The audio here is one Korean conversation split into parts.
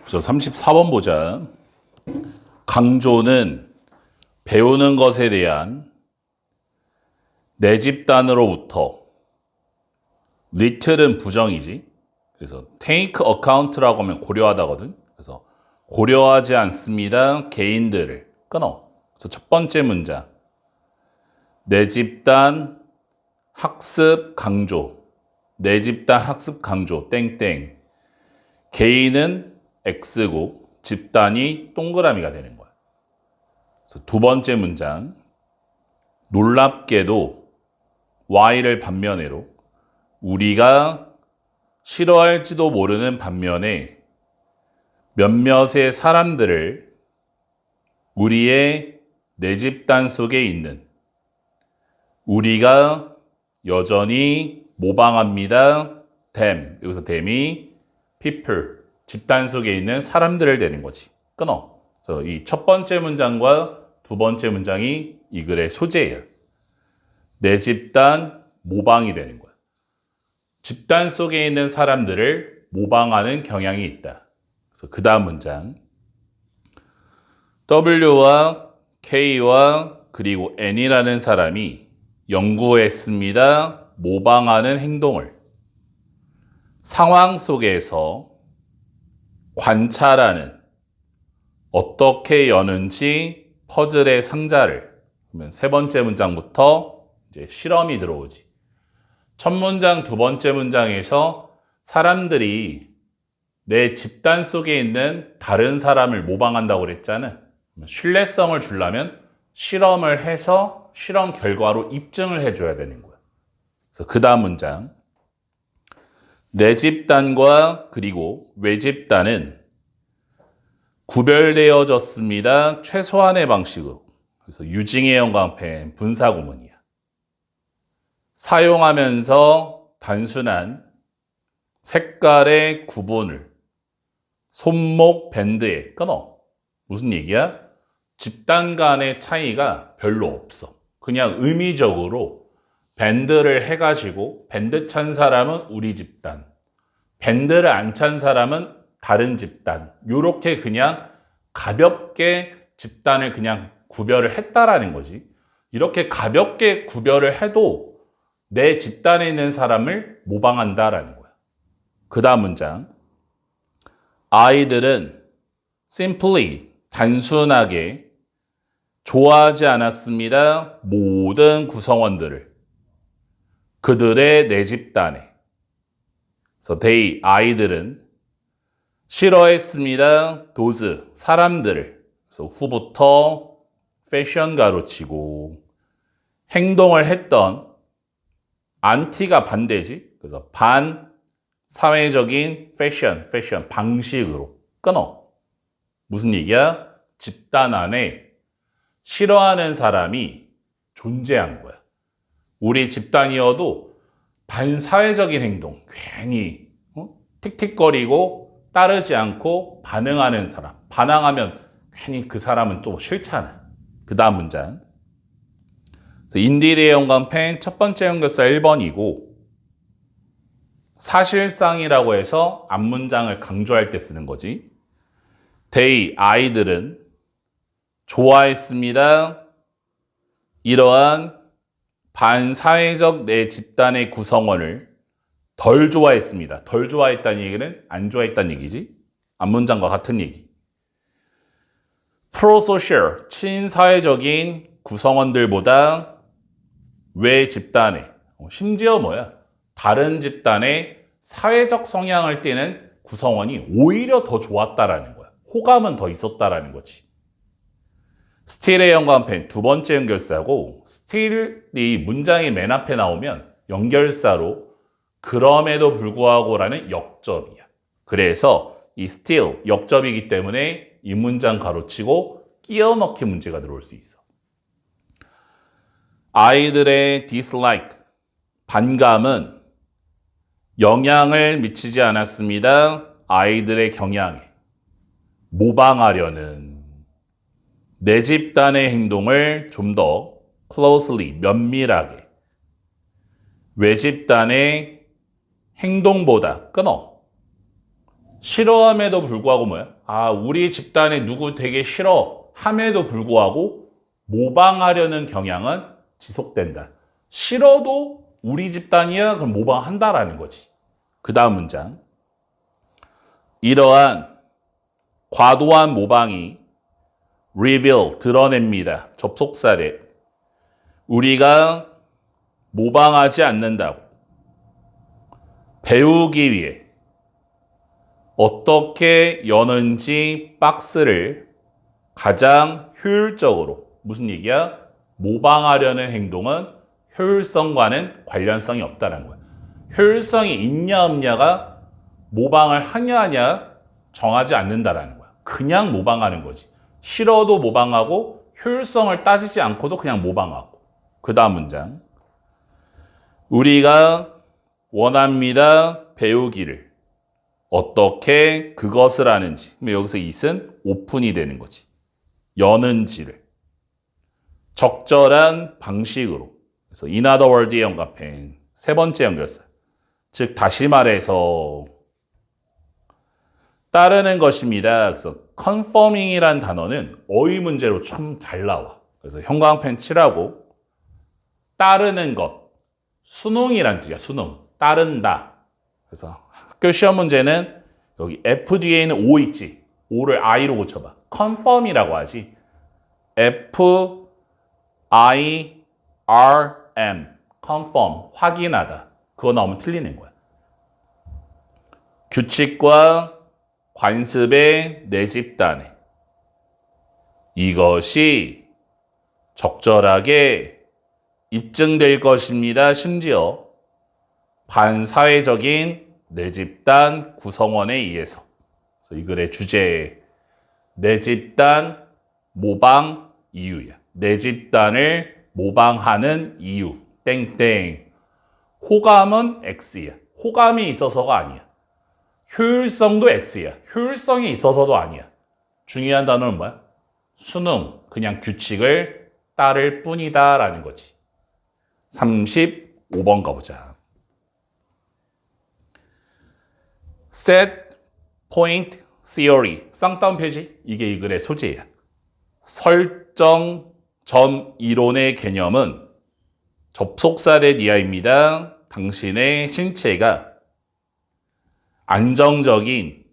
그래서 34번 보자. 강조는 배우는 것에 대한 내 집단으로부터 little은 부정이지. 그래서 take account라고 하면 고려하다거든. 그래서 고려하지 않습니다. 개인들을 끊어. 그래서 첫 번째 문장. 내 집단 학습 강조. 내 집단 학습 강조 땡땡. 개인은 X고 집단이 동그라미가 되는 거야. 그래서 두 번째 문장. 놀랍게도 Y를 반면에로 우리가 싫어할지도 모르는 반면에 몇몇의 사람들을 우리의 내 집단 속에 있는 우리가 여전히 모방합니다. them. 여기서 them이 people. 집단 속에 있는 사람들을 되는 거지. 끊어. 그래서 이 첫 번째 문장과 두 번째 문장이 이 글의 소재예요. 내 집단 모방이 되는 거야. 집단 속에 있는 사람들을 모방하는 경향이 있다. 그래서 그 다음 문장. W와 K와 그리고 N이라는 사람이 연구했습니다. 모방하는 행동을 상황 속에서 관찰하는 어떻게 여는지 퍼즐의 상자를 그러면 세 번째 문장부터 이제 실험이 들어오지. 첫 문장, 두 번째 문장에서 사람들이 내 집단 속에 있는 다른 사람을 모방한다고 그랬잖아. 신뢰성을 주려면 실험을 해서 실험 결과로 입증을 해줘야 되는 거야. 그래서 그 다음 문장. 내 집단과 그리고 외 집단은 구별되어졌습니다. 최소한의 방식으로. 그래서 유징의 영광펜 분사구문이야. 사용하면서 단순한 색깔의 구분을 손목 밴드에 끊어. 무슨 얘기야? 집단 간의 차이가 별로 없어. 그냥 의미적으로 밴드를 해가지고 밴드 찬 사람은 우리 집단, 밴드를 안 찬 사람은 다른 집단. 요렇게 그냥 가볍게 집단을 그냥 구별을 했다라는 거지. 이렇게 가볍게 구별을 해도 내 집단에 있는 사람을 모방한다라는 거야. 그 다음 문장. 아이들은 simply, 단순하게 좋아하지 않았습니다. 모든 구성원들을. 그들의 내 집단에. 그래서 they, 아이들은 싫어했습니다. those, 사람들을. 그래서 후부터 패션 가로치고 행동을 했던 안티가 반대지. 그래서 반 사회적인 패션 방식으로 끊어. 무슨 얘기야? 집단 안에 싫어하는 사람이 존재한 거야. 우리 집단이어도 반사회적인 행동, 괜히 틱틱거리고 따르지 않고 반응하는 사람. 반항하면 괜히 그 사람은 또 싫잖아. 그 다음 문장. 인디드의 영광펜 첫 번째 연결사 1번이고 사실상이라고 해서 앞문장을 강조할 때 쓰는 거지. they, 아이들은 좋아했습니다. 이러한 반사회적 내 집단의 구성원을 덜 좋아했습니다. 덜 좋아했다는 얘기는 안 좋아했다는 얘기지. 앞문장과 같은 얘기. 프로소셜, 친사회적인 구성원들보다 외 집단에, 심지어 뭐야? 다른 집단의 사회적 성향을 띠는 구성원이 오히려 더 좋았다라는 거야. 호감은 더 있었다라는 거지. 스틸의 연관펜 두 번째 연결사고 스틸이 문장의 맨 앞에 나오면 연결사로 그럼에도 불구하고라는 역접이야. 그래서 이 still 역접이기 때문에 이 문장 가로치고 끼워 넣기 문제가 들어올 수 있어. 아이들의 dislike, 반감은 영향을 미치지 않았습니다. 아이들의 경향에 모방하려는 내 집단의 행동을 좀 더 closely, 면밀하게 외 집단의 행동보다 끊어 싫어함에도 불구하고 뭐야? 아, 우리 집단에 누구 되게 싫어함에도 불구하고 모방하려는 경향은 지속된다. 싫어도 우리 집단이야? 그럼 모방한다라는 거지. 그 다음 문장. 이러한 과도한 모방이 reveal, 드러냅니다. 접속사래. 우리가 모방하지 않는다고. 배우기 위해 어떻게 여는지 박스를 가장 효율적으로, 무슨 얘기야? 모방하려는 행동은 효율성과는 관련성이 없다는 거야. 효율성이 있냐 없냐가 모방을 하냐 하냐 정하지 않는다라는 거야. 그냥 모방하는 거지. 싫어도 모방하고 효율성을 따지지 않고도 그냥 모방하고. 그 다음 문장. 우리가 원합니다. 배우기를. 어떻게 그것을 하는지. 여기서 it은 오픈이 되는 거지. 여는지를. 적절한 방식으로. 그래서 in other words에 연관된 세 번째 연결사. 즉 다시 말해서 따르는 것입니다. 그래서 conforming이란 단어는 어휘 문제로 참 잘 나와. 그래서 형광펜 칠하고 따르는 것. 수능이란 뜻이야. 수능. 따른다. 그래서 학교 시험 문제는 여기 F 뒤에 있는 O 있지. O를 I로 고쳐봐. conform이라고 하지. F, I, R, M. conform. 확인하다. 그거 나오면 틀리는 거야. 규칙과 관습의 내 집단에 이것이 적절하게 입증될 것입니다. 심지어 반사회적인 내 집단 구성원에 의해서. 그래서 이 글의 주제 내 집단 모방 이유야. 내 집단을 모방하는 이유. 땡땡. 호감은 X야. 호감이 있어서가 아니야. 효율성도 X야. 효율성이 있어서도 아니야. 중요한 단어는 뭐야? 수능. 그냥 규칙을 따를 뿐이다 라는 거지. 35번 가보자. Set Point Theory. 쌍따옴 표시. 이게 이 글의 소재야. 설정 점 이론의 개념은 접속사된 이하입니다. 당신의 신체가 안정적인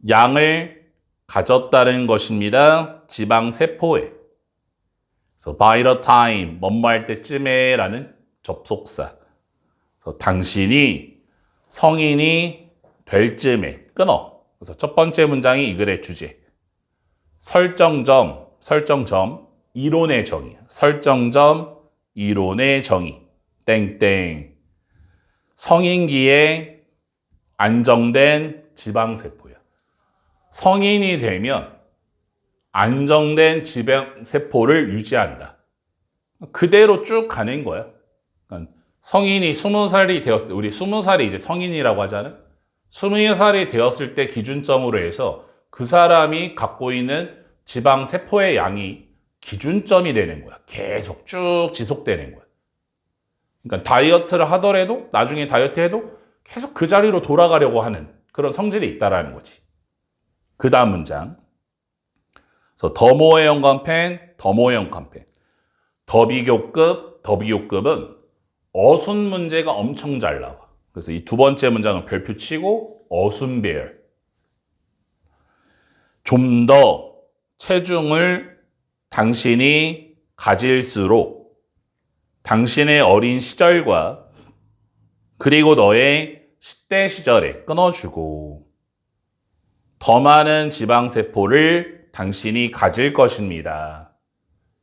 양을 가졌다는 것입니다. 지방세포에. 그래서 by the time, 뭐뭐 할 때쯤에 라는 접속사. 그래서 당신이 성인이 될 쯤에 끊어. 그래서 첫 번째 문장이 이 글의 주제. 설정점, 이론의 정의. 설정점, 이론의 정의. 땡땡. 성인기에 안정된 지방세포야. 성인이 되면 안정된 지방세포를 유지한다. 그대로 쭉 가는 거야. 그러니까 성인이 20살이 되었을 때, 우리 20살이 이제 성인이라고 하잖아. 20살이 되었을 때 기준점으로 해서 그 사람이 갖고 있는 지방세포의 양이 기준점이 되는 거야. 계속 쭉 지속되는 거야. 그러니까 다이어트를 하더라도 나중에 다이어트 해도 계속 그 자리로 돌아가려고 하는 그런 성질이 있다라는 거지. 그 다음 문장. 그래서 더모의 연관펜, 더비교급은 어순 문제가 엄청 잘 나와. 그래서 이 두 번째 문장은 별표 치고 어순 배열. 좀 더 체중을 당신이 가질수록 당신의 어린 시절과 그리고 너의 10대 시절에 끊어주고 더 많은 지방세포를 당신이 가질 것입니다.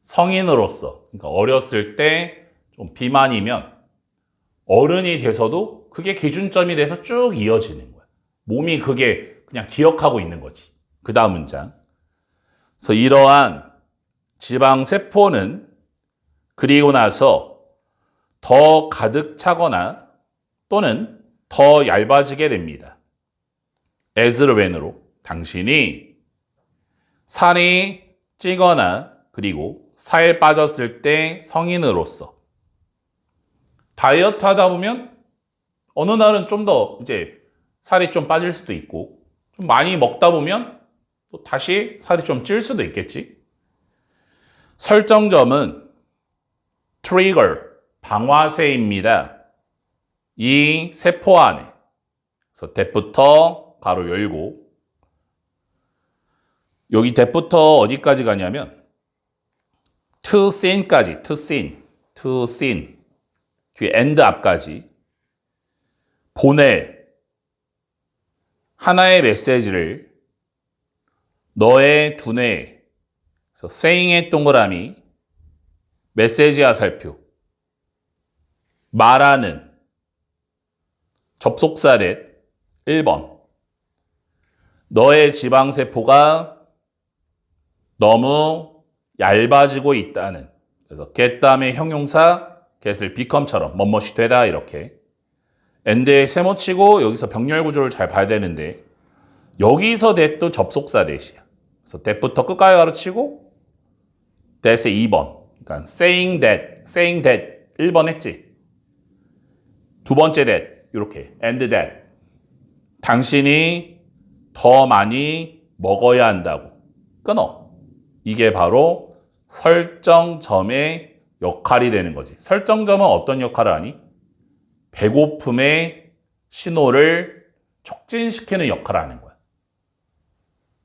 성인으로서, 그러니까 어렸을 때 좀 비만이면 어른이 돼서도 그게 기준점이 돼서 쭉 이어지는 거야. 몸이 그게 그냥 기억하고 있는 거지. 그 다음 문장. 그래서 이러한 지방세포는 그리고 나서 더 가득 차거나 또는 더 얇아지게 됩니다. as를 when으로 당신이 살이 찌거나 그리고 살 빠졌을 때 성인으로서 다이어트 하다 보면 어느 날은 좀 더 이제 살이 좀 빠질 수도 있고 좀 많이 먹다 보면 또 다시 살이 좀 찔 수도 있겠지. 설정점은 트리거, 방화쇠입니다. 이 세포 안에. 그래서 대부터 가로 열고 여기 대부터 어디까지 가냐면 to seen까지, to seen 뒤에 end 앞까지 보낼 하나의 메시지를 너의 두뇌에 그래서 saying의 동그라미 메시지 화살표 말하는 접속사 넷 1번 너의 지방세포가 너무 얇아지고 있다는 그래서 get 다음에 형용사 get을 become처럼 뭐뭇이 되다 이렇게 end에 세모치고 여기서 병렬 구조를 잘 봐야 되는데 여기서 that도 접속사 that이야. 그래서 that부터 끝까지 가르치고 that의 2번 그러니까 saying that 1번 했지. 두 번째 that 이렇게 and that 당신이 더 많이 먹어야 한다고 끊어. 이게 바로 설정점의 역할이 되는 거지. 설정점은 어떤 역할을 하니? 배고픔의 신호를 촉진시키는 역할을 하는 거야.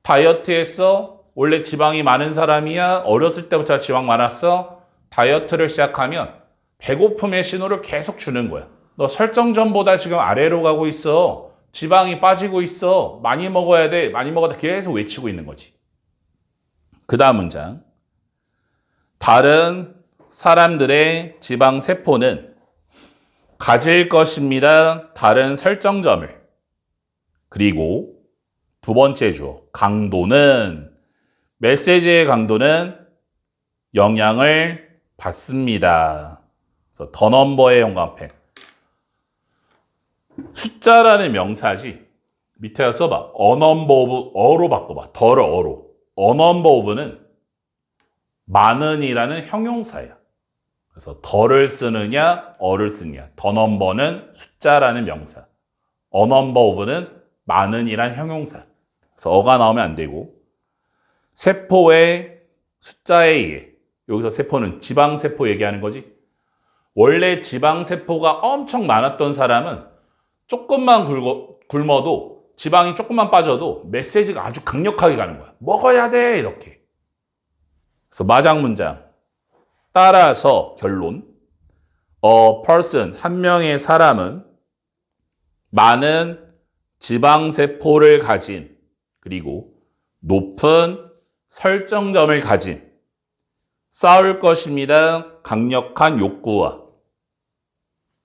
다이어트에서 원래 지방이 많은 사람이야? 어렸을 때부터 지방 많았어? 다이어트를 시작하면 배고픔의 신호를 계속 주는 거야. 너 설정점보다 지금 아래로 가고 있어. 지방이 빠지고 있어. 많이 먹어야 돼. 많이 먹어야 돼. 계속 외치고 있는 거지. 그 다음 문장. 다른 사람들의 지방 세포는 가질 것입니다. 다른 설정점을. 그리고 두 번째 주어. 강도는 메시지의 강도는 영향을 받습니다. 그래서 더 넘버의 형광펜. 숫자라는 명사지. 밑에 써봐. a number of 어로 바꿔봐. 더를 어로. a number of는 많은이라는 형용사야. 그래서 더를 쓰느냐, 어를 쓰느냐. 더 넘버는 숫자라는 명사. a number of는 많은이란 형용사. 그래서 어가 나오면 안 되고 세포의 숫자에 의해 여기서 세포는 지방세포 얘기하는 거지. 원래 지방세포가 엄청 많았던 사람은 조금만 굶어도 지방이 조금만 빠져도 메시지가 아주 강력하게 가는 거야. 먹어야 돼 이렇게. 그래서 마장 문장. 따라서 결론. A person, 한 명의 사람은 많은 지방세포를 가진 그리고 높은 설정점을 가진 싸울 것입니다. 강력한 욕구와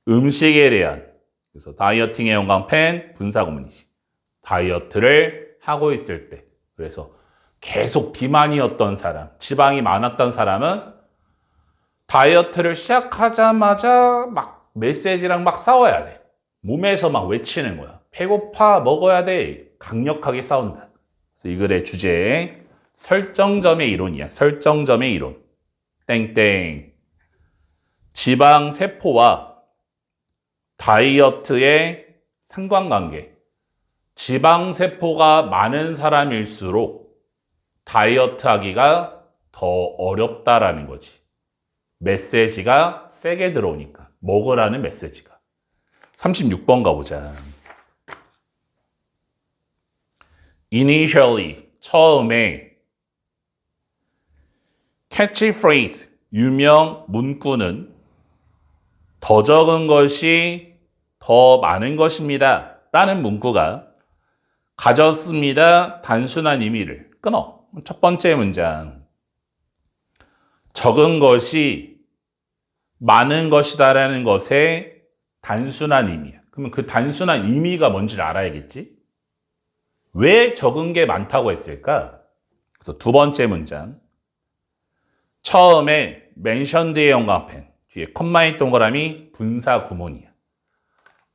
음식에 대한 그래서 다이어팅의 형광펜 분사구문이지. 다이어트를 하고 있을 때 그래서 계속 비만이었던 사람, 지방이 많았던 사람은 다이어트를 시작하자마자 막 메시지랑 막 싸워야 돼. 몸에서 막 외치는 거야. 배고파, 먹어야 돼. 강력하게 싸운다. 그래서 이 글의 주제 설정점의 이론이야. 설정점의 이론. 땡땡. 지방세포와 다이어트의 상관관계. 지방세포가 많은 사람일수록 다이어트 하기가 더 어렵다라는 거지. 메시지가 세게 들어오니까. 먹으라는 메시지가. 36번 가보자. Initially, 처음에 catchphrase, 유명 문구는 더 적은 것이 더 많은 것입니다. 라는 문구가 가졌습니다. 단순한 의미를 끊어. 첫 번째 문장. 적은 것이 많은 것이다라는 것의 단순한 의미야. 그러면 그 단순한 의미가 뭔지를 알아야겠지? 왜 적은 게 많다고 했을까? 그래서 두 번째 문장. 처음에 mentioned의 형광펜, 뒤에 콤마의 동그라미 분사 구문이야.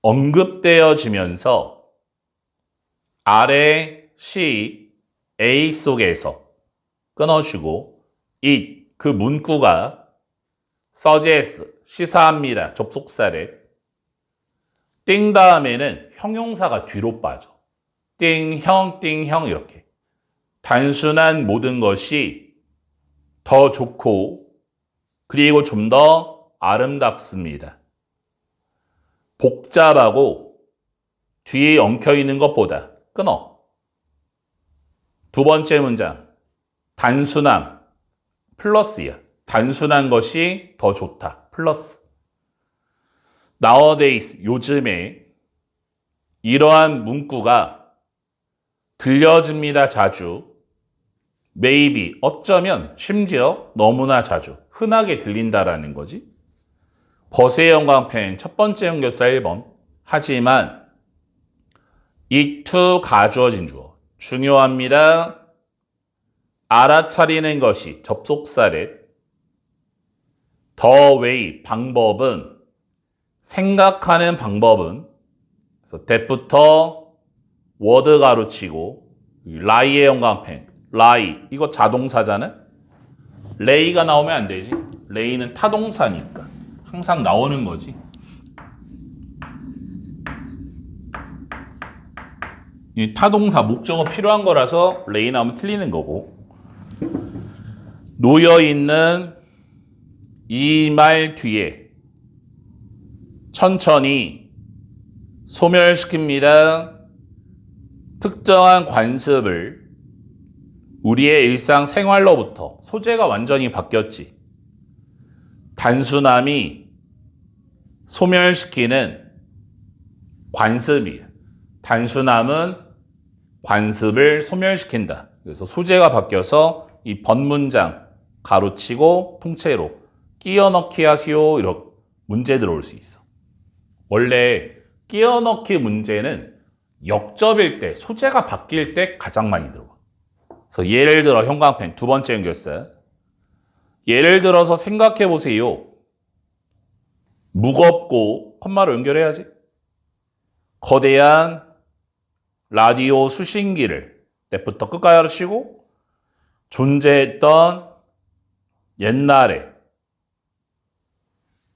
언급되어지면서 아래 C, A 속에서 끊어주고 it, 그 문구가 suggest, 시사합니다. 접속사래. 띵 다음에는 형용사가 뒤로 빠져. 띵형, 띵형 이렇게. 단순한 모든 것이 더 좋고 그리고 좀 더 아름답습니다. 복잡하고 뒤에 엉켜있는 것보다 끊어. 두 번째 문장. 단순함 플러스야. 단순한 것이 더 좋다. 플러스. Nowadays, 요즘에 이러한 문구가 들려집니다. 자주. maybe, 어쩌면 심지어 너무나 자주 흔하게 들린다라는 거지. 벗의 형광펜 첫 번째 연결사 1번. 하지만 it to 가주어진 주어. 중요합니다. 알아차리는 것이 접속사래. the way, 방법은, 생각하는 방법은, 그래서 that부터 word 가로치고 lie의 형광펜, lie, 이거 자동사잖아? lay가 나오면 안 되지. lay는 타동사니까 항상 나오는 거지. 이 타동사 목적어 필요한 거라서 lay 나오면 틀리는 거고. 놓여있는 이 말 뒤에 천천히 소멸시킵니다. 특정한 관습을 우리의 일상생활로부터 소재가 완전히 바뀌었지. 단순함이 소멸시키는 관습이에요. 단순함은 관습을 소멸시킨다. 그래서 소재가 바뀌어서 이 번문장 가로치고 통째로 끼워 넣기 하시오. 이런 문제 들어올 수 있어. 원래 끼워 넣기 문제는 역접일 때, 소재가 바뀔 때 가장 많이 들어와. 그래서 예를 들어 형광펜 두 번째 연결사. 예를 들어서 생각해 보세요. 무겁고 컴마로 연결해야지. 거대한 라디오 수신기를 때부터 끝까지 하시고 존재했던 옛날에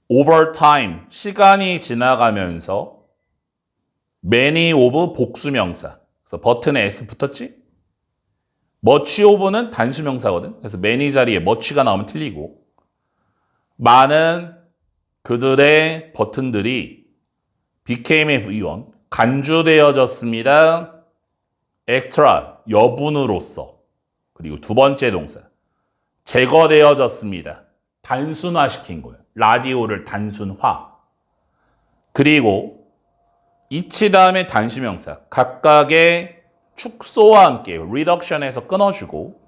over time, 시간이 지나가면서 many of 복수명사. 그래서 버튼에 s 붙었지? much of는 단수명사거든. 그래서 many 자리에 much가 나오면 틀리고 많은 그들의 버튼들이 became v1, 간주되어졌습니다. extra, 여분으로서. 그리고 두 번째 동사 제거되어졌습니다. 단순화시킨 거예요. 라디오를 단순화. 그리고 이치 다음에 단수명사 각각의 축소와 함께 reduction에서 끊어주고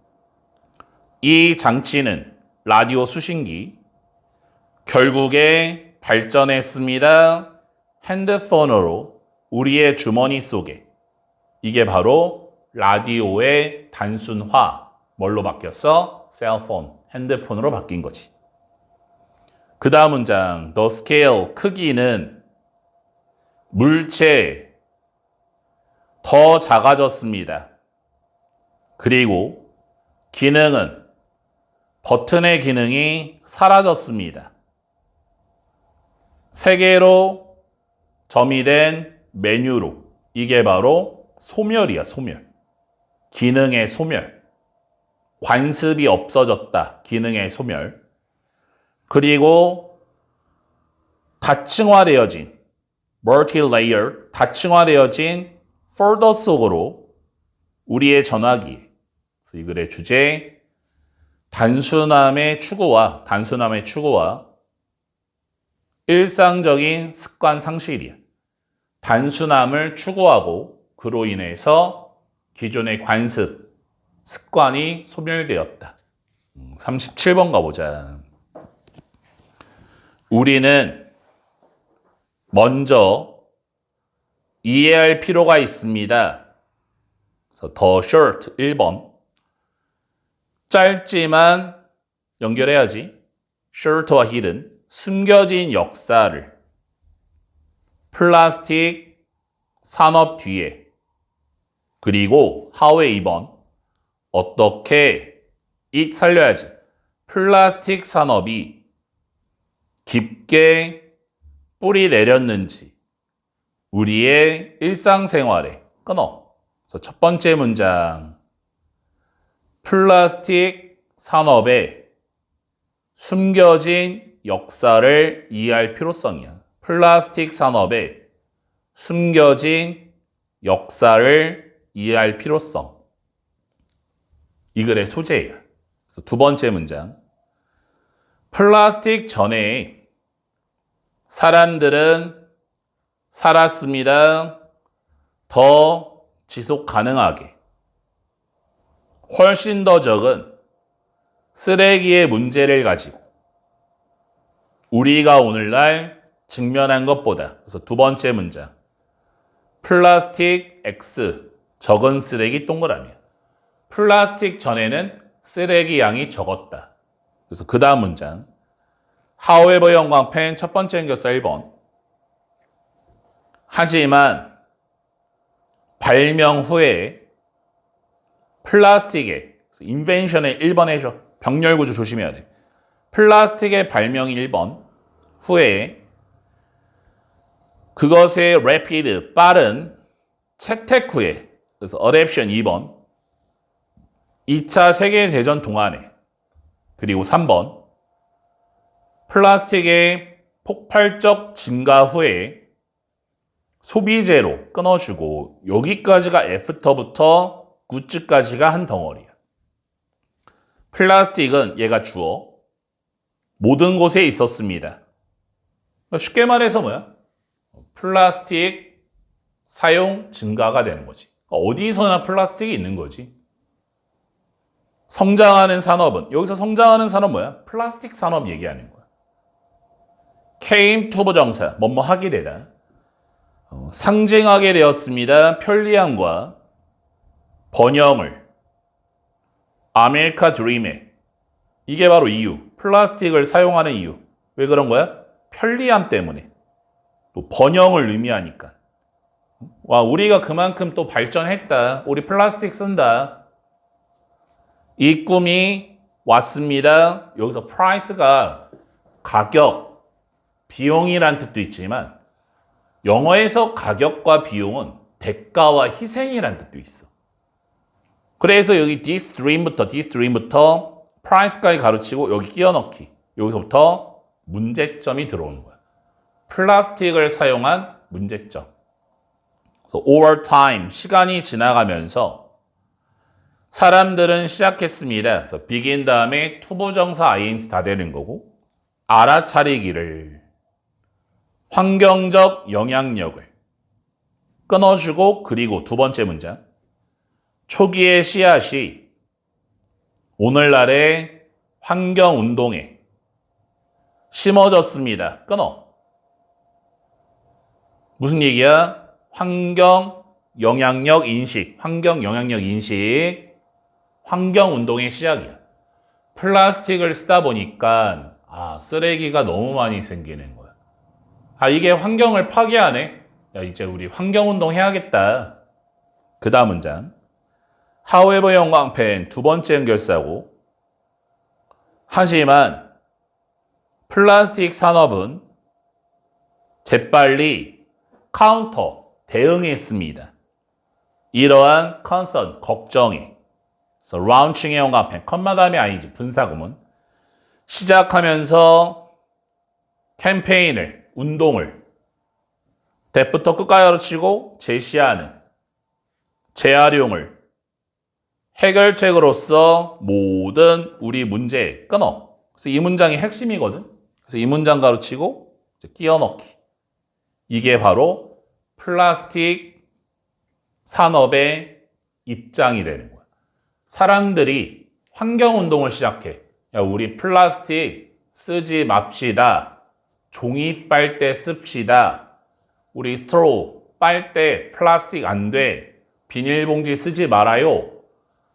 이 장치는 라디오 수신기 결국에 발전했습니다. 핸드폰으로 우리의 주머니 속에. 이게 바로 라디오의 단순화. 뭘로 바뀌었어? 셀폰, 핸드폰으로 바뀐 거지. 그 다음 문장, the scale, 크기는 물체 더 작아졌습니다. 그리고 기능은 버튼의 기능이 사라졌습니다. 세 개로 점이 된 메뉴로. 이게 바로 소멸이야, 소멸. 기능의 소멸. 관습이 없어졌다. 기능의 소멸. 그리고 다층화되어진 multi-layer, 다층화되어진 폴더 속으로 우리의 전화기. 그래서 이 글의 주제 단순함의 추구와 일상적인 습관 상실이야. 단순함을 추구하고 그로 인해서 기존의 관습, 습관이 소멸되었다. 37번 가보자. 우리는 먼저 이해할 필요가 있습니다. 그래서 the short 1번. 짧지만 연결해야지. short와 hidden. 숨겨진 역사를 플라스틱 산업 뒤에. 그리고 how의 2번. 어떻게 it 살려야지. 플라스틱 산업이 깊게 뿌리 내렸는지 우리의 일상생활에 끊어. 그래서 첫 번째 문장. 플라스틱 산업의 숨겨진 역사를 이해할 필요성이야. 플라스틱 산업의 숨겨진 역사를 이해할 필요성. 이 글의 소재예요. 그래서 두 번째 문장. 플라스틱 전에 사람들은 살았습니다. 더 지속 가능하게. 훨씬 더 적은 쓰레기의 문제를 가지고 우리가 오늘날 직면한 것보다. 그래서 두 번째 문장. 플라스틱 X 적은 쓰레기 동그라미야. 플라스틱 전에는 쓰레기 양이 적었다. 그래서 그 다음 문장. However 형광펜 첫 번째 연결사 1번. 하지만 발명 후에 플라스틱의 인벤션의 1번 해줘. 병렬 구조 조심해야 돼. 플라스틱의 발명이 1번 후에 그것의 rapid 빠른 채택 후에 그래서 adoption 2번 2차 세계대전 동안에 그리고 3번 플라스틱의 폭발적 증가 후에 소비재로 끊어주고 여기까지가 애프터부터 굿즈까지가 한 덩어리야. 플라스틱은 얘가 주어 모든 곳에 있었습니다. 쉽게 말해서 뭐야? 플라스틱 사용 증가가 되는 거지. 어디서나 플라스틱이 있는 거지. 성장하는 산업은 여기서 성장하는 산업 뭐야? 플라스틱 산업 얘기하는 거야. came to 부정사 뭐뭐 하게 되다. 상징하게 되었습니다. 편리함과 번영을 아메리카 드림에 이게 바로 이유. 플라스틱을 사용하는 이유. 왜 그런 거야? 편리함 때문에. 또 번영을 의미하니까. 와, 우리가 그만큼 또 발전했다. 우리 플라스틱 쓴다. 이 꿈이 왔습니다. 여기서 price가 가격, 비용이란 뜻도 있지만 영어에서 가격과 비용은 대가와 희생이란 뜻도 있어. 그래서 여기 this dream부터 price까지 가로치고 여기 끼워 넣기. 여기서부터 문제점이 들어오는 거야. 플라스틱을 사용한 문제점. 그래서 over time, 시간이 지나가면서 사람들은 시작했습니다. 그래서 begin 다음에 투부정사 ing 다 되는 거고 알아차리기를 환경적 영향력을 끊어주고 그리고 두 번째 문장 초기의 씨앗이 오늘날의 환경운동에 심어졌습니다. 끊어. 무슨 얘기야? 환경 영향력 인식, 환경운동의 시작이야. 플라스틱을 쓰다 보니까 쓰레기가 너무 많이 생기는 거야. 이게 환경을 파괴하네. 야, 이제 우리 환경운동 해야겠다. 그 다음 문장. However 형광펜 두 번째 연결사고 하지만 플라스틱 산업은 재빨리 카운터, 대응했습니다. 이러한 컨선, 걱정에 그래서 라운칭의 형광펜, 컴마담이 아니지, 분사구문 시작하면서 캠페인을, 운동을 대부터 끝까지 가르치고 제시하는 재활용을 해결책으로서 모든 우리 문제에 끊어. 그래서 이 문장이 핵심이거든. 그래서 이 문장 가르치고 끼워 넣기. 이게 바로 플라스틱 산업의 입장이 되는 거야. 사람들이 환경운동을 시작해. 야, 우리 플라스틱 쓰지 맙시다. 종이 빨대 씁시다. 우리 스트로우, 빨대, 플라스틱 안 돼. 비닐봉지 쓰지 말아요.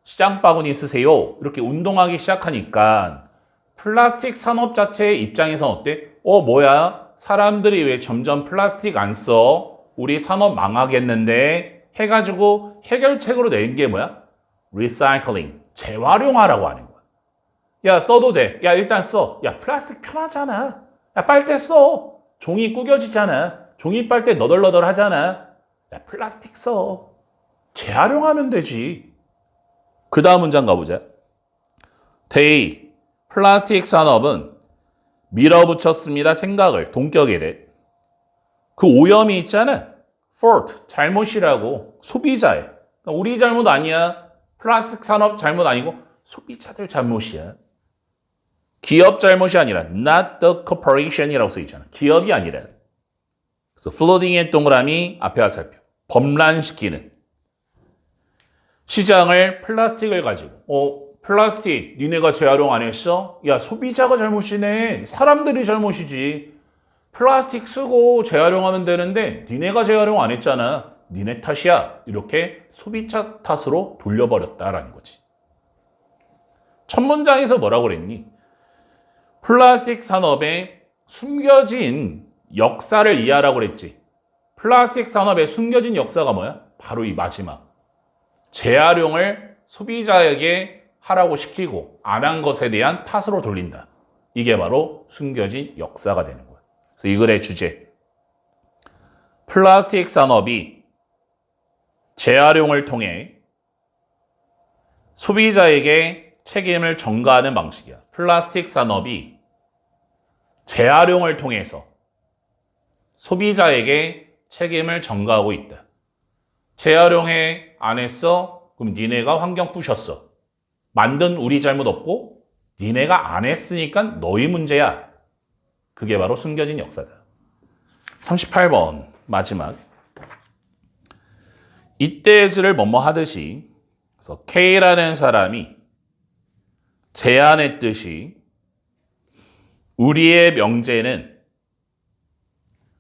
시장 바구니 쓰세요. 이렇게 운동하기 시작하니까 플라스틱 산업 자체의 입장에선 어때? 뭐야? 사람들이 왜 점점 플라스틱 안 써? 우리 산업 망하겠는데? 해가지고 해결책으로 낸 게 뭐야? 리사이클링, 재활용하라고 하는 거야. 야, 써도 돼. 야, 일단 써. 야, 플라스틱 편하잖아. 야, 빨대 써. 종이 구겨지잖아. 종이 빨대 너덜너덜 하잖아. 야, 플라스틱 써. 재활용하면 되지. 그 다음 문장 가보자. they, 플라스틱 산업은 밀어붙였습니다. 생각을, 동격이래. 그 오염이 있잖아. fault, 잘못이라고. 소비자의. 그러니까 우리 잘못 아니야. 플라스틱 산업 잘못 아니고 소비자들 잘못이야. 기업 잘못이 아니라 not the corporation이라고 써있잖아. 기업이 아니라. 그래서 flooding의 동그라미 앞에 화살표. 범람시키는. 시장을 플라스틱을 가지고 플라스틱 니네가 재활용 안 했어? 야, 소비자가 잘못이네. 사람들이 잘못이지. 플라스틱 쓰고 재활용하면 되는데 니네가 재활용 안 했잖아. 니네 탓이야. 이렇게 소비자 탓으로 돌려버렸다라는 거지. 첫 문장에서 뭐라고 그랬니? 플라스틱 산업에 숨겨진 역사를 이해하라고 그랬지. 플라스틱 산업에 숨겨진 역사가 뭐야? 바로 이 마지막. 재활용을 소비자에게 하라고 시키고 안 한 것에 대한 탓으로 돌린다. 이게 바로 숨겨진 역사가 되는 거야. 그래서 이 글의 주제. 플라스틱 산업이 재활용을 통해 소비자에게 책임을 전가하는 방식이야. 플라스틱 산업이 재활용을 통해서 소비자에게 책임을 전가하고 있다. 재활용해 안 했어? 그럼 니네가 환경 부셨어. 만든 우리 잘못 없고 니네가 안 했으니까 너희 문제야. 그게 바로 숨겨진 역사다. 38번 마지막. 이때즈를 뭐뭐 하듯이, 그래서 K라는 사람이 제안했듯이 우리의 명제는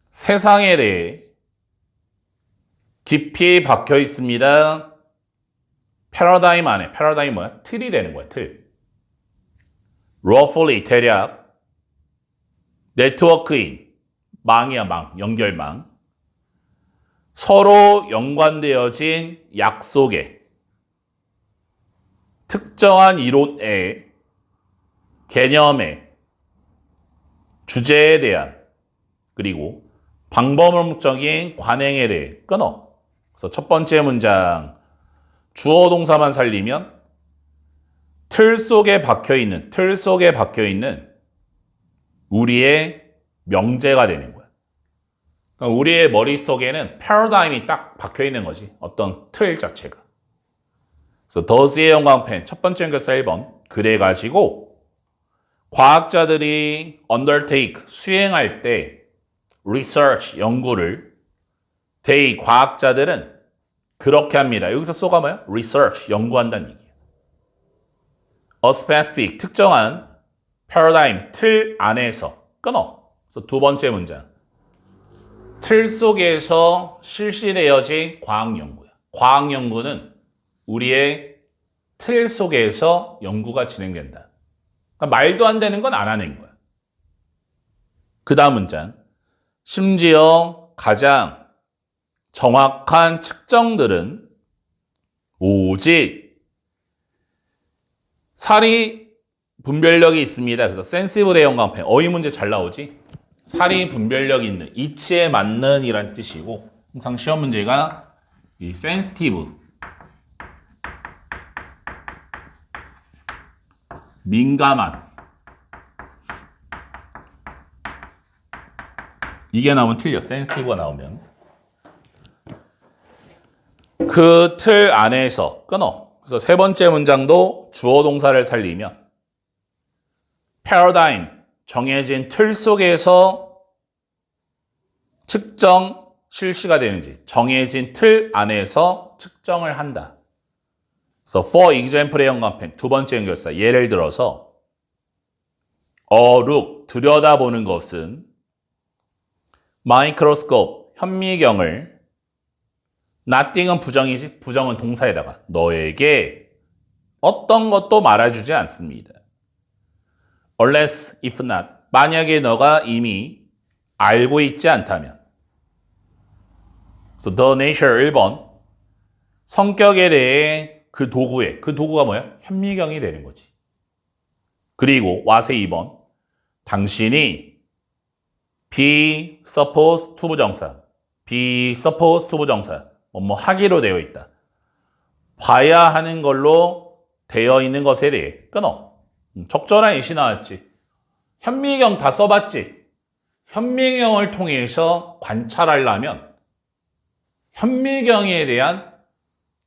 세상에 대해 깊이 박혀 있습니다. 패러다임 안에, 패러다임 뭐야? 틀이 되는 거야, 틀. roughly, 대략. 네트워크인, 망이야, 망, 연결망. 서로 연관되어진 약속에, 특정한 이론의, 개념의, 주제에 대한, 그리고 방법론적인 관행에 대해 끊어. 그래서 첫 번째 문장, 주어 동사만 살리면 틀 속에 박혀있는 우리의 명제가 되는 거야. 그러니까 우리의 머릿속에는 패러다임이 딱 박혀있는 거지. 어떤 틀 자체가. 그래서 does의 형광펜 첫 번째 연결사 1번. 그래가지고 과학자들이 undertake, 수행할 때 research, 연구를 they, 과학자들은 그렇게 합니다. 여기서 쏘가 뭐야? research, 연구한다는 얘기야. a specific, 특정한 paradigm, 틀 안에서 끊어. 그래서 두 번째 문장. 틀 속에서 실시되어진 과학연구야. 과학연구는 우리의 틀 속에서 연구가 진행된다. 그러니까 말도 안 되는 건 안 하는 거야. 그 다음 문장. 심지어 가장 정확한 측정들은 오직 사리 분별력이 있습니다. 그래서 센시블의 형광펜. 어휘 문제 잘 나오지? 사리 분별력이 있는, 이치에 맞는 이란 뜻이고, 항상 시험 문제가 이 센시티브, 민감한, 이게 나오면 틀려. 센시티브가 나오면. 그 틀 안에서 끊어. 그래서 세 번째 문장도 주어 동사를 살리면 paradigm, 정해진 틀 속에서 측정, 실시가 되는지 정해진 틀 안에서 측정을 한다. 그래서 for example의 형광펜 두 번째 연결사. 예를 들어서 look, 들여다보는 것은 microscope, 현미경을 nothing은 부정이지, 부정은 동사에다가 너에게 어떤 것도 말해주지 않습니다. unless, if not, 만약에 너가 이미 알고 있지 않다면. 그래서 the nature 1번, 성격에 대해 그 도구에, 그 도구가 뭐야? 현미경이 되는 거지. 그리고 what의 2번, 당신이 be supposed to 부정사, be supposed to 부정사, 뭐 하기로 되어 있다. 봐야 하는 걸로 되어 있는 것에 대해 끊어. 적절한 예시 나왔지. 현미경 다 써봤지. 현미경을 통해서 관찰하려면 현미경에 대한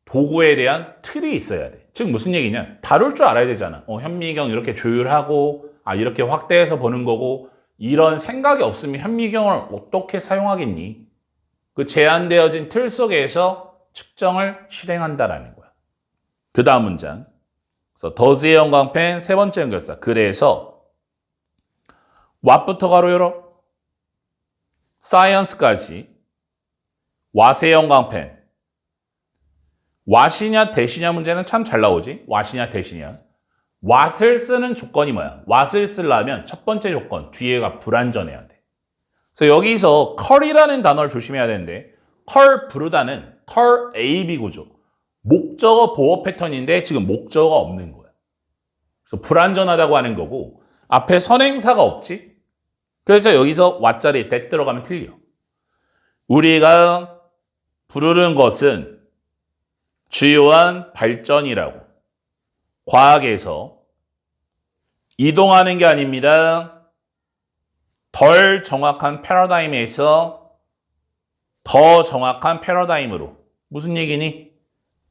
도구에 대한 틀이 있어야 돼. 즉 무슨 얘기냐? 다룰 줄 알아야 되잖아. 현미경 이렇게 조율하고 이렇게 확대해서 보는 거고 이런 생각이 없으면 현미경을 어떻게 사용하겠니? 그 제한되어진 틀 속에서 측정을 실행한다라는 거야. 그 다음 문장. 그래서 더즈의 형광펜 세 번째 연결사. 그래서 what부터 가로 열어. science까지 what의 형광펜. what이냐 대시냐 문제는 참 잘 나오지. what이냐 대시냐. what을 쓰는 조건이 뭐야? what을 쓰려면 첫 번째 조건 뒤에가 불완전해야 돼. 그래서 여기서 컬이라는 단어를 조심해야 되는데 컬 부르다는 컬 AB 구조. 목적어 보어 패턴인데 지금 목적어가 없는 거야. 그래서 불완전하다고 하는 거고 앞에 선행사가 없지. 그래서 여기서 what 자리에 that 들어가면 틀려. 우리가 부르는 것은 주요한 발전이라고. 과학에서 이동하는 게 아닙니다. 덜 정확한 패러다임에서 더 정확한 패러다임으로. 무슨 얘기니?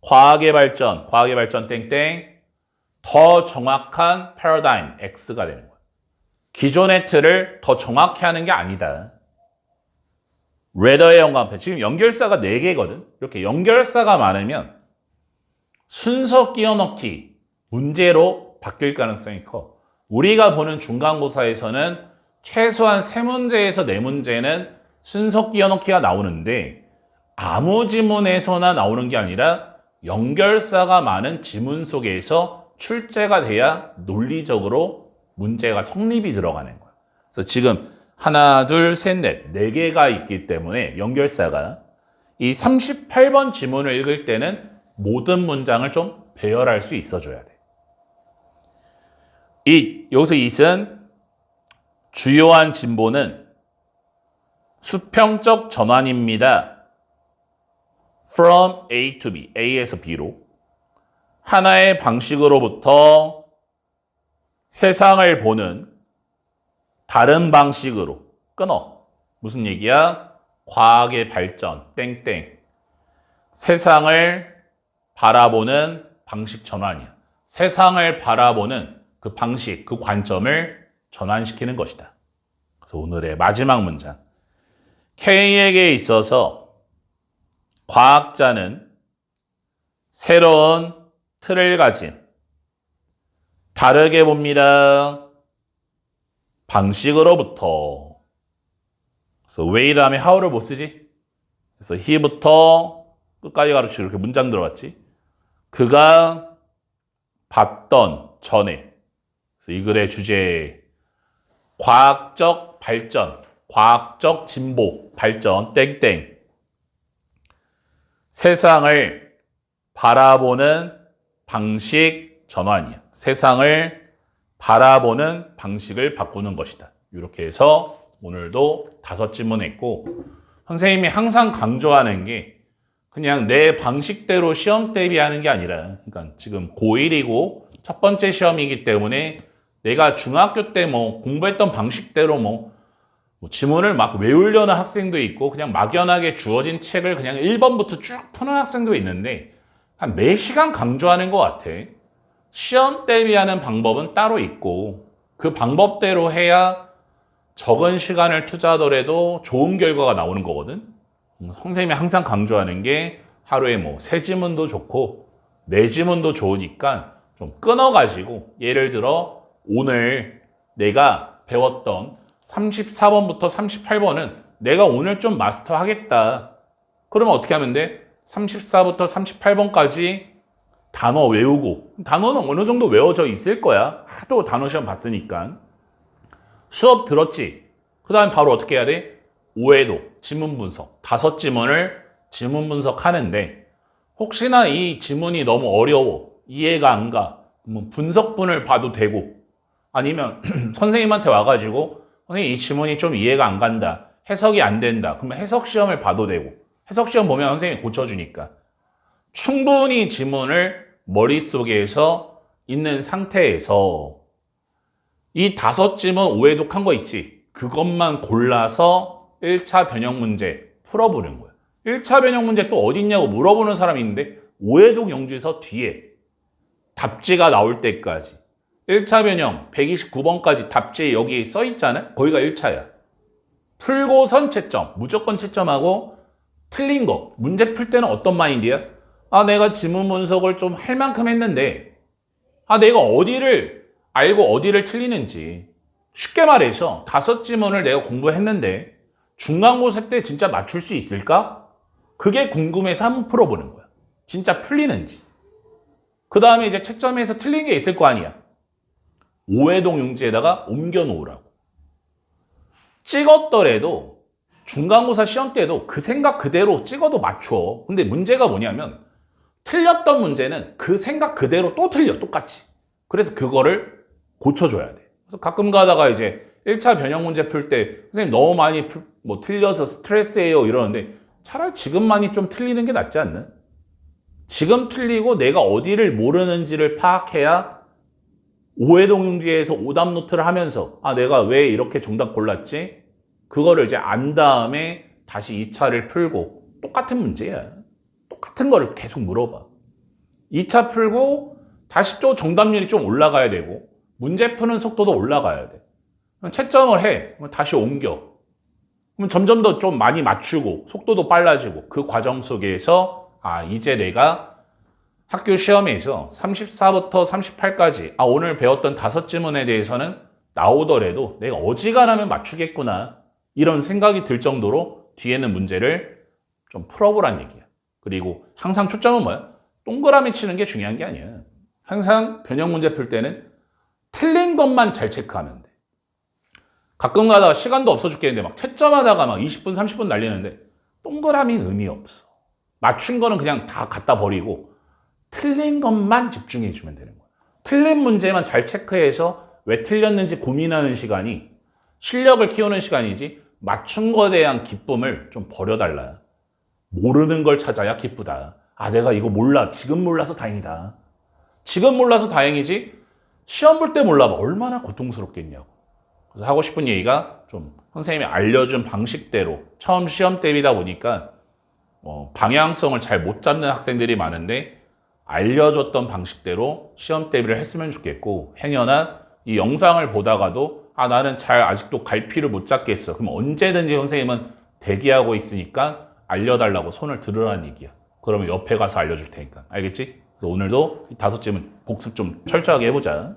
과학의 발전 땡땡 더 정확한 패러다임 X가 되는 거야. 기존의 틀을 더 정확히 하는 게 아니다. rather의 형광펜. 지금 연결사가 4개거든. 이렇게 연결사가 많으면 순서 끼워넣기 문제로 바뀔 가능성이 커. 우리가 보는 중간고사에서는 최소한 3문제에서 4문제는 순서 끼워넣기가 나오는데 아무 지문에서나 나오는 게 아니라 연결사가 많은 지문 속에서 출제가 돼야 논리적으로 문제가 성립이 들어가는 거야. 그래서 지금 하나, 둘, 셋, 넷, 4개가 있기 때문에 연결사가 이 38번 지문을 읽을 때는 모든 문장을 좀 배열할 수 있어줘야 돼. 여기서 it은 주요한 진보는 수평적 전환입니다. From A to B, A에서 B로 하나의 방식으로부터 세상을 보는 다른 방식으로 끊어. 무슨 얘기야? 과학의 발전, 땡땡. 세상을 바라보는 방식 전환이야. 세상을 바라보는 그 방식, 그 관점을 전환시키는 것이다. 그래서 오늘의 마지막 문장. K에게 있어서 과학자는 새로운 틀을 가진 다르게 봅니다. 방식으로부터. 그래서 way 다음에 how를 못 쓰지? 그래서 he부터 끝까지 가르치고 이렇게 문장 들어갔지? 그가 봤던 전에. 그래서 이 글의 주제 과학적 발전, 과학적 진보, 발전, 땡땡. 세상을 바라보는 방식 전환이야. 세상을 바라보는 방식을 바꾸는 것이다. 이렇게 해서 오늘도 5지문 했고 선생님이 항상 강조하는 게 그냥 내 방식대로 시험 대비하는 게 아니라 그러니까 지금 고1이고 첫 번째 시험이기 때문에 내가 중학교 때 공부했던 방식대로 지문을 막 외우려는 학생도 있고 그냥 막연하게 주어진 책을 그냥 1번부터 쭉 푸는 학생도 있는데 한 매 시간 강조하는 것 같아. 시험 대비하는 방법은 따로 있고 그 방법대로 해야 적은 시간을 투자하더라도 좋은 결과가 나오는 거거든. 선생님이 항상 강조하는 게 하루에 3지문도 좋고 4지문도 좋으니까 좀 끊어가지고 예를 들어 오늘 내가 배웠던 34번부터 38번은 내가 오늘 좀 마스터 하겠다. 그러면 어떻게 하면 돼? 34부터 38번까지 단어 외우고 단어는 어느 정도 외워져 있을 거야. 하도 단어 시험 봤으니까. 수업 들었지? 그 다음에 바로 어떻게 해야 돼? 오해도, 지문 분석. 5지문을 지문 분석하는데 혹시나 이 지문이 너무 어려워. 이해가 안 가. 분석분을 봐도 되고 아니면 선생님한테 와가지고 선생님 이 지문이 좀 이해가 안 간다. 해석이 안 된다. 그러면 해석 시험을 봐도 되고 해석 시험 보면 선생님이 고쳐주니까 충분히 지문을 머릿속에서 있는 상태에서 이 5지문 오해독한 거 있지? 그것만 골라서 1차 변형 문제 풀어보는 거야. 1차 변형 문제 또 어디 있냐고 물어보는 사람이 있는데 오해독 영주에서 뒤에 답지가 나올 때까지 1차 변형 129번까지 답지 여기 써 있잖아요. 거기가 1차야. 풀고선 채점, 무조건 채점하고 틀린 거. 문제 풀 때는 어떤 마인드야? 아, 내가 지문 분석을 좀 할 만큼 했는데 내가 어디를 알고 어디를 틀리는지. 쉽게 말해서 5지문을 내가 공부했는데 중간고사 때 진짜 맞출 수 있을까? 그게 궁금해서 한번 풀어보는 거야. 진짜 풀리는지. 그 다음에 이제 채점에서 틀린 게 있을 거 아니야. 오해동 용지에다가 옮겨 놓으라고. 찍었더라도 중간고사 시험 때도 그 생각 그대로 찍어도 맞춰. 근데 문제가 뭐냐면 틀렸던 문제는 그 생각 그대로 또 틀려. 똑같이. 그래서 그거를 고쳐줘야 돼. 그래서 가끔 가다가 이제 1차 변형 문제 풀 때 선생님 너무 많이 틀려서 스트레스예요 이러는데 차라리 지금 많이 좀 틀리는 게 낫지 않나? 지금 틀리고 내가 어디를 모르는지를 파악해야 오해동 용지에서 오답 노트를 하면서 내가 왜 이렇게 정답 골랐지? 그거를 이제 안 다음에 다시 2차를 풀고 똑같은 문제야. 똑같은 거를 계속 물어봐. 2차 풀고 다시 또 정답률이 좀 올라가야 되고 문제 푸는 속도도 올라가야 돼. 채점을 해. 다시 옮겨. 그럼 점점 더 좀 많이 맞추고 속도도 빨라지고 그 과정 속에서 이제 내가 학교 시험에서 34부터 38까지 오늘 배웠던 5지문에 대해서는 나오더라도 내가 어지간하면 맞추겠구나 이런 생각이 들 정도로 뒤에는 문제를 좀 풀어보란 얘기야. 그리고 항상 초점은 뭐야? 동그라미 치는 게 중요한 게 아니야. 항상 변형 문제 풀 때는 틀린 것만 잘 체크하면 돼. 가끔 가다가 시간도 없어 죽겠는데 막 채점하다가 막 20분, 30분 날리는데 동그라미는 의미 없어. 맞춘 거는 그냥 다 갖다 버리고 틀린 것만 집중해 주면 되는 거야. 틀린 문제만 잘 체크해서 왜 틀렸는지 고민하는 시간이 실력을 키우는 시간이지 맞춘 거에 대한 기쁨을 좀 버려달라. 모르는 걸 찾아야 기쁘다. 내가 이거 몰라. 지금 몰라서 다행이다. 지금 몰라서 다행이지 시험 볼 때 몰라봐. 얼마나 고통스럽겠냐고. 그래서 하고 싶은 얘기가 좀 선생님이 알려준 방식대로 처음 시험 대비다 보니까 방향성을 잘 못 잡는 학생들이 많은데 알려줬던 방식대로 시험 대비를 했으면 좋겠고 행여나 이 영상을 보다가도 나는 잘 아직도 갈피를 못 잡겠어. 그럼 언제든지 선생님은 대기하고 있으니까 알려달라고 손을 들으라는 얘기야. 그러면 옆에 가서 알려줄 테니까. 알겠지? 그래서 오늘도 5지문 복습 좀 철저하게 해보자.